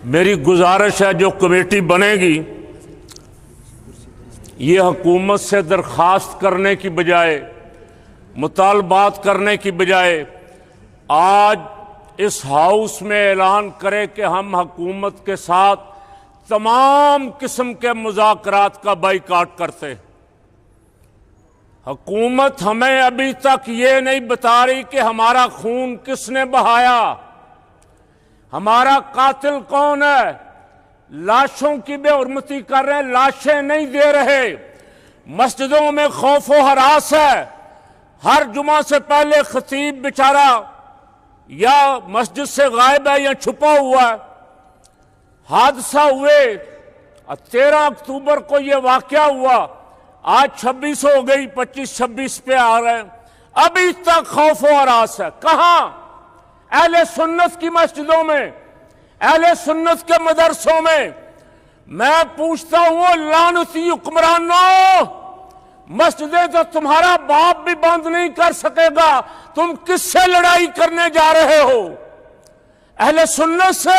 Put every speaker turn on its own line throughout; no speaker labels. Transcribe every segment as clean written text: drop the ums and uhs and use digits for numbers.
मेरी गुजारिश है, जो कमेटी बनेगी ये हुकूमत से दरख्वास्त करने की बजाय, मुतालबात करने की बजाय आज इस हाउस में ऐलान करे कि हम हुकूमत के साथ तमाम किस्म के मुज़ाकरात का बाइकाट करते हैं। हुकूमत हमें अभी तक ये नहीं बता रही कि हमारा खून किसने बहाया, हमारा कातिल कौन है। लाशों की बेहुरमती कर रहे हैं, लाशें नहीं दे रहे। मस्जिदों में खौफो हरास है। हर जुमा से पहले खतीब बेचारा या मस्जिद से गायब है या छुपा हुआ है। हादसा हुए 13 अक्टूबर को यह वाकया हुआ, आज 26 हो गई, 25-26 पे आ रहे हैं, अभी तक खौफो हरास है। कहां? अहले सुन्नत की मस्जिदों में, अहले सुन्नत के मदरसों में। मैं पूछता हूं लानती हुक्मरानों, मस्जिदें तो तुम्हारा बाप भी बंद नहीं कर सकेगा, तुम किससे लड़ाई करने जा रहे हो? अहले सुन्नत से।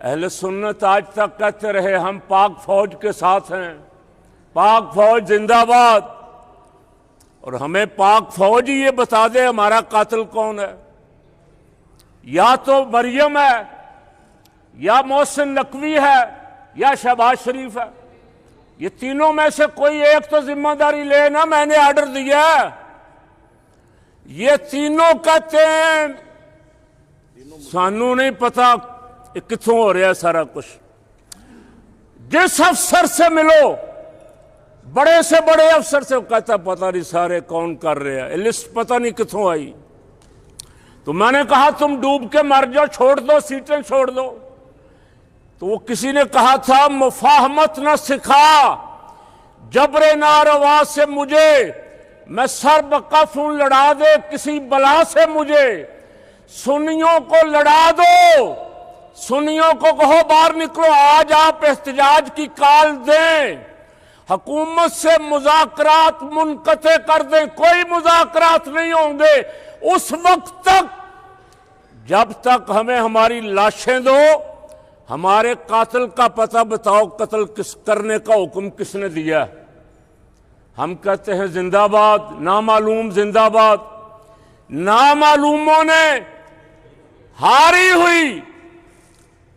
अहले सुन्नत आज तक कहते रहे हम पाक फौज के साथ हैं, पाक फौज जिंदाबाद। और हमें पाक फौज ही ये बता दे हमारा कातिल कौन है। या तो मरियम है, या मोहसिन नकवी है, या शहबाज शरीफ है। ये तीनों में से कोई एक तो जिम्मेदारी लेना, मैंने ऑर्डर दिया है। ये तीनों कहते हैं सानू नहीं पता कित्थों हो रहा है सारा कुछ। जिस अफसर से मिलो, बड़े से बड़े अफसर से, कहता पता नहीं सारे कौन कर रहे हैं, लिस्ट पता नहीं कित्थों आई। तो मैंने कहा तुम डूब के मर जाओ, छोड़ दो, सीटें छोड़ दो। तो वो किसी ने कहा था मुफाहमत न सिखा जबरे नारवा से मुझे, मैं सर बकफ हूं लड़ा दे किसी बला से मुझे। सुन्नियों को लड़ा दो, सुन्नियों को कहो बाहर निकलो, आज आप एहतजाज की काल दें, हुकूमत से मुज़ाकरात मुनक़ते कर दें। कोई मुज़ाकरात नहीं होंगे उस वक्त तक जब तक हमें हमारी लाशें दो। हमारे कातिल का पता बताओ, कत्ल किस करने का हुक्म किसने दिया? हम कहते हैं जिंदाबाद, नामालूम जिंदाबाद। नामालूमों ने हारी हुई,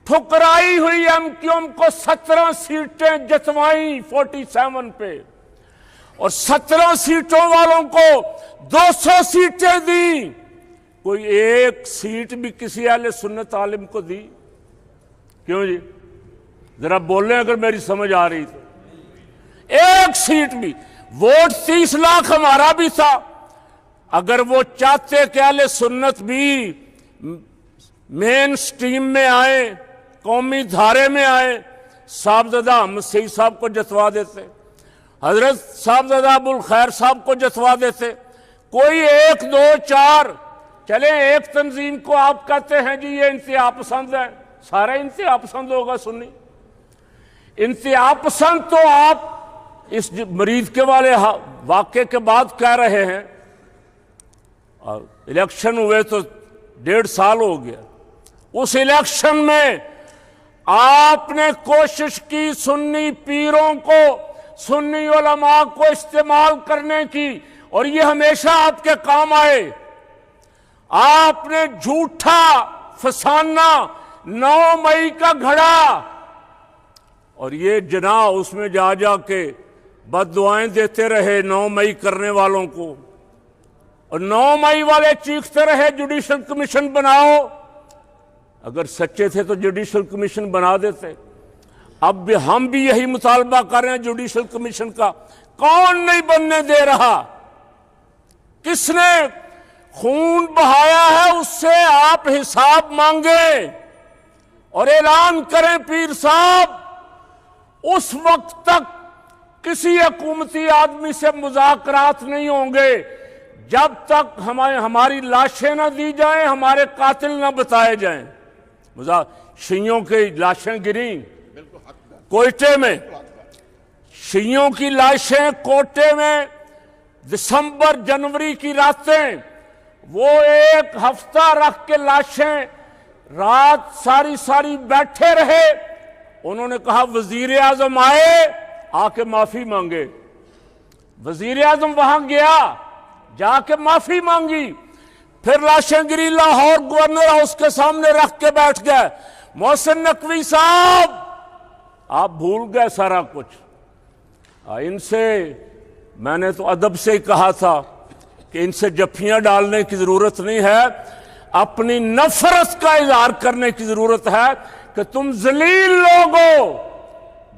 ठुकराई हुई एमक्यूएम को 17 सीटें जतवाई 47 पे, और 17 सीटों वालों को 200 सीटें दी। कोई एक सीट भी किसी अहले सुन्नत आलिम को दी? क्यों जी? जरा बोलें अगर मेरी समझ आ रही तो। एक सीट भी। वोट 30 लाख हमारा भी था। अगर वो चाहते कि अहले सुन्नत भी मेन स्ट्रीम में आए, कौमी धारे में आए, साहबजादा अहमद सईद साहब को जतवा देते, हजरत साहबजादा अबुल खैर साहब को जतवा देते। कोई 1, 2, 4 चले। एक तंजीम को आप कहते हैं जी ये इंतहा पसंद है, सारा इंतहा पसंद होगा सुन्नी? इंतहा पसंद तो आप इस मरीज के वाले वाक्य के बाद कह रहे हैं, और इलेक्शन हुए तो 1.5 साल हो गया। उस इलेक्शन में आपने कोशिश की सुन्नी पीरों को, सुन्नी उलमा को इस्तेमाल करने की, और ये हमेशा आपके काम आए। आपने झूठा फसाना 9 मई का घड़ा, और ये जना उसमें जा जा के बददुआएं देते रहे 9 मई करने वालों को, और 9 मई वाले चीखते रहे जुडिशल कमीशन बनाओ। अगर सच्चे थे तो जुडिशल कमीशन बना देते। अब भी हम भी यही मुतालबा कर रहे हैं जुडिशल कमीशन का। कौन नहीं बनने दे रहा? किसने खून बहाया है उससे आप हिसाब मांगे और ऐलान करें पीर साहब, उस वक्त तक किसी हुकूमती आदमी से मुज़ाकरात नहीं होंगे जब तक हमारी लाशें ना दी जाएं, हमारे कातिल ना बताए जाएं। शियों की लाशें गिरी कोयटे में, शियों की लाशें कोटे में दिसंबर जनवरी की रातें, वो 1 हफ्ता रख के लाशें रात सारी सारी बैठे रहे। उन्होंने कहा वजीर आजम आए, आके माफी मांगे। वजीर आजम वहां गया, जाके माफी मांगी, फिर लाशें गिरी, लाहौर गवर्नर हाउस के सामने रख के बैठ गए। मोहसिन नकवी साहब, आप भूल गए सारा कुछ। इनसे मैंने तो अदब से ही कहा था कि इनसे जफ्फियां डालने की जरूरत नहीं है, अपनी नफरत का इजहार करने की जरूरत है कि तुम जलील लोग हो,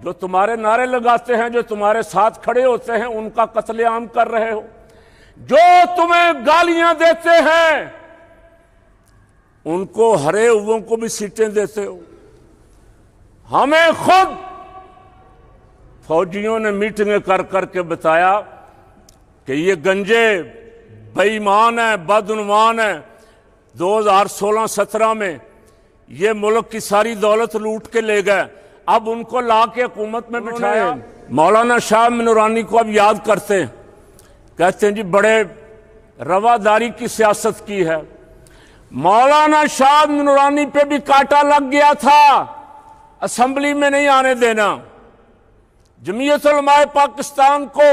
जो तुम्हारे नारे लगाते हैं, जो तुम्हारे साथ खड़े होते हैं, उनका कत्लेआम कर रहे हो, जो तुम्हें गालियां देते हैं उनको, हरे हुओं को भी सीटें देते हो। हमें खुद फौजियों ने मीटिंगें कर करके बताया कि ये गंजे बेईमान है, बदउनवान है। 2016-17 में ये मुल्क की सारी दौलत लूट के ले गए, अब उनको ला के हुकूमत में बिठाया। मौलाना शाह नूरानी को अब याद करते हैं, कहते हैं जी बड़े रवादारी की सियासत की है। मौलाना शाह नूरानी पे भी कांटा लग गया था, असेंबली में नहीं आने देना। जमीयत उलमाए पाकिस्तान को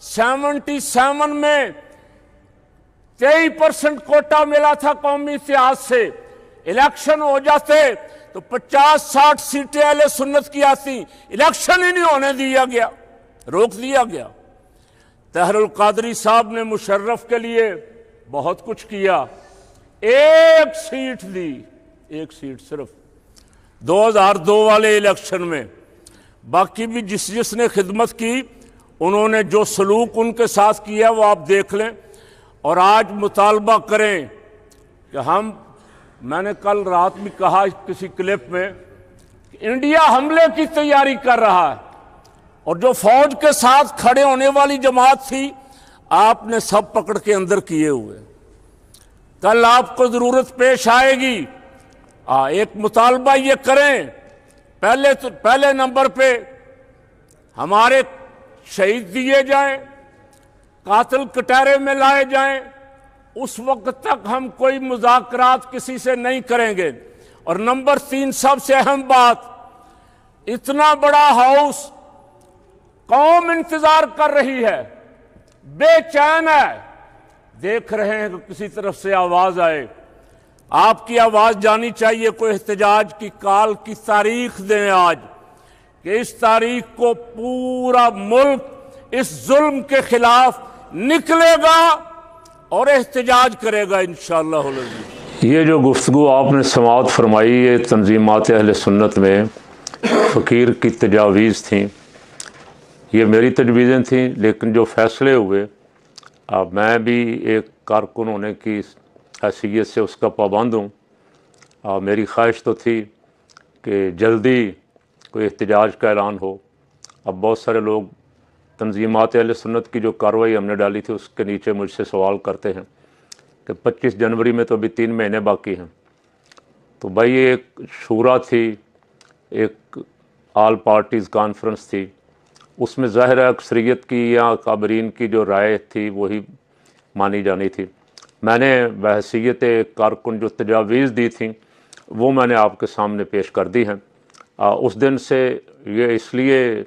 77 में 23% कोटा मिला था कौमी इतिहास से। इलेक्शन हो जाते तो 50-60 सीटें अहले सुन्नत की आती, इलेक्शन ही नहीं होने दिया गया, रोक दिया गया। तहरुल कादरी साहब ने मुशर्रफ के लिए बहुत कुछ किया, एक सीट दी, एक सीट सिर्फ 2002 वाले इलेक्शन में। बाकी भी जिसने खिदमत की, उन्होंने जो सलूक उनके साथ किया वो आप देख लें। और आज मुतालबा करें कि मैंने कल रात भी कहा किसी क्लिप में, इंडिया हमले की तैयारी कर रहा है और जो फौज के साथ खड़े होने वाली जमात थी, आपने सब पकड़ के अंदर किए हुए। कल आपको जरूरत पेश आएगी, एक मुतालबा ये करें, पहले नंबर पे हमारे शहीद दिए जाएं, कातिल कटहरे में लाए जाएं। उस वक्त तक हम कोई मुज़ाकरात किसी से नहीं करेंगे। और नंबर 3 सबसे अहम बात, इतना बड़ा हाउस कौम इंतजार कर रही है, बेचैन है, देख रहे हैं कि किसी तरफ से आवाज आए। आपकी आवाज जानी चाहिए। कोई एहतजाज की काल की तारीख दें आज, कि इस तारीख को पूरा मुल्क इस जुल्म के खिलाफ निकलेगा और एहतजाज करेगा इंशाअल्लाह।
ये जो गुफ्तगू आपने समाअत फरमाई, ये तंजीमात अहले सुन्नत में फ़कीर की तजावीज़ थी, ये मेरी तजवीज़ें थीं, लेकिन जो फ़ैसले हुए, अब मैं भी एक कारकुन होने की हैसियत से उसका पाबंद हूँ। मेरी ख्वाहिश तो थी कि जल्दी कोई एहतजाज का ऐलान हो। अब बहुत सारे लोग तंजीमात अहले सुन्नत की जो कार्रवाई हमने डाली थी उसके नीचे मुझसे सवाल करते हैं कि 25 जनवरी में तो अभी 3 महीने बाकी हैं। तो भाई ये एक शूरा थी, एक आल पार्टीज़ कॉन्फ्रेंस थी, उसमें ज़ाहिर है अक्सरियत की या काबरीन की जो राय थी वही मानी जानी थी। मैंने बहसीयत कारकुन जो तजावीज़ दी थी वो मैंने आपके सामने पेश कर दी हैं। उस दिन से ये इसलिए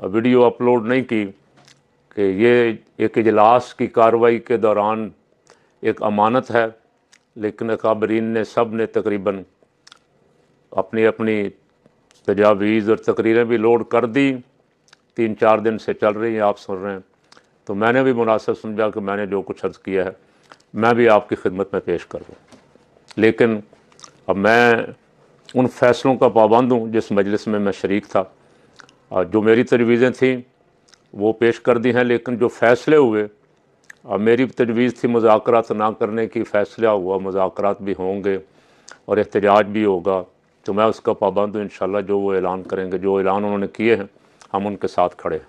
वीडियो अपलोड नहीं की कि ये एक इजलास की कार्रवाई के दौरान एक अमानत है, लेकिन अकाबरीन ने सब ने तकरीबन अपनी अपनी तजावीज़ और तकरीरें भी लोड कर दी। 3-4 दिन से चल रही हैं, आप सुन रहे हैं। तो मैंने भी मुनासिब समझा कि मैंने जो कुछ अर्ज़ किया है मैं भी आपकी खिदमत में पेश कर दूँ। लेकिन अब मैं उन फ़ैसलों का पाबंद हूँ जिस मजलिस में मैं शरीक था। जो मेरी तजवीज़ें थी वो पेश कर दी हैं, लेकिन जो फ़ैसले हुए, मेरी तजवीज़ थी मुज़ाकरात ना करने की, फ़ैसला हुआ मुज़ाकरात भी होंगे और एहतजाज भी होगा। तो मैं उसका पाबंद हूँ। इंशाअल्लाह जो वो ऐलान करेंगे, जो ऐलान उन्होंने किए हैं, हम उनके साथ खड़े हैं।